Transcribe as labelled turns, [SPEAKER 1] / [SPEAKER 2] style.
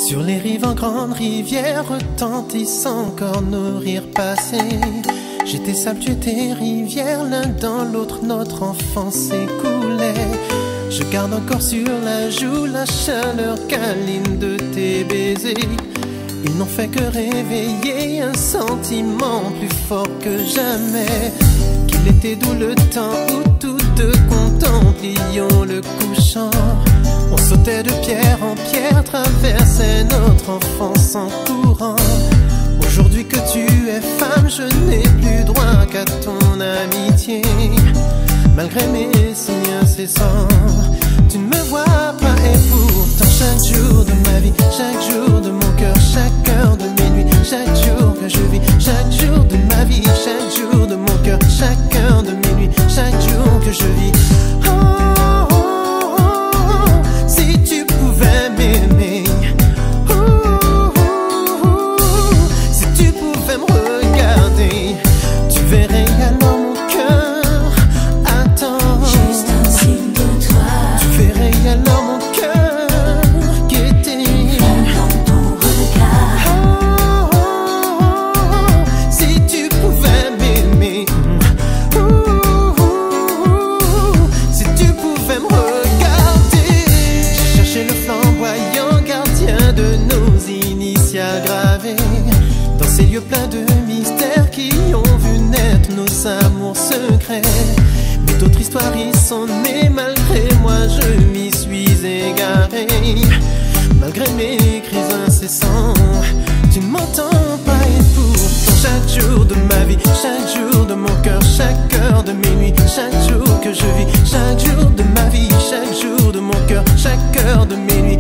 [SPEAKER 1] Sur les rives en grande rivière retentissent encore nos rires passés. J'étais sable, tu étais rivière, l'un dans l'autre notre enfance s'écoulait. Je garde encore sur la joue la chaleur câline de tes baisers. Ils n'ont fait que réveiller un sentiment plus fort que jamais. Qu'il était doux le temps où toutes deux contemplions le couchant. On sautait de pierre en pierre, traversait notre enfance en courant. Aujourd'hui que tu es femme, je n'ai plus droit qu'à ton amitié. Malgré mes signes incessants, tu ne me vois pas et pourtant chaque jour de ma vie, chaque jour de mon cœur, chaque heure de mes nuits, chaque jour que je vis, chaque jour de ma vie, chaque jour de mon cœur, chaque heure de mes nuits, chaque jour que je vis. Oh, oh, oh, oh, si tu pouvais m'aimer, oh, oh, oh, oh, si tu pouvais me regarder, tu verrais alors mon cœur attend.
[SPEAKER 2] Juste un signe de toi.
[SPEAKER 1] Tu verrais alors mon cœur qui était
[SPEAKER 2] Dans ton regard.
[SPEAKER 1] oh, oh, oh, si tu pouvais m'aimer, oh, oh, oh, si tu pouvais me regarder. J'ai cherché le flamboyant gardien de nos initiales gravées dans ces lieux pleins de mystères qui ont vu naître nos amours secrets. Mais d'autres histoires y sont nées, malgré moi je m'y suis égaré. Malgré mes cris incessants, tu ne m'entends pas et pourtant chaque jour de ma vie, chaque jour de mon cœur, chaque heure de mes nuits, chaque jour que je vis, chaque jour de ma vie, chaque jour de mon cœur, chaque heure de mes nuits,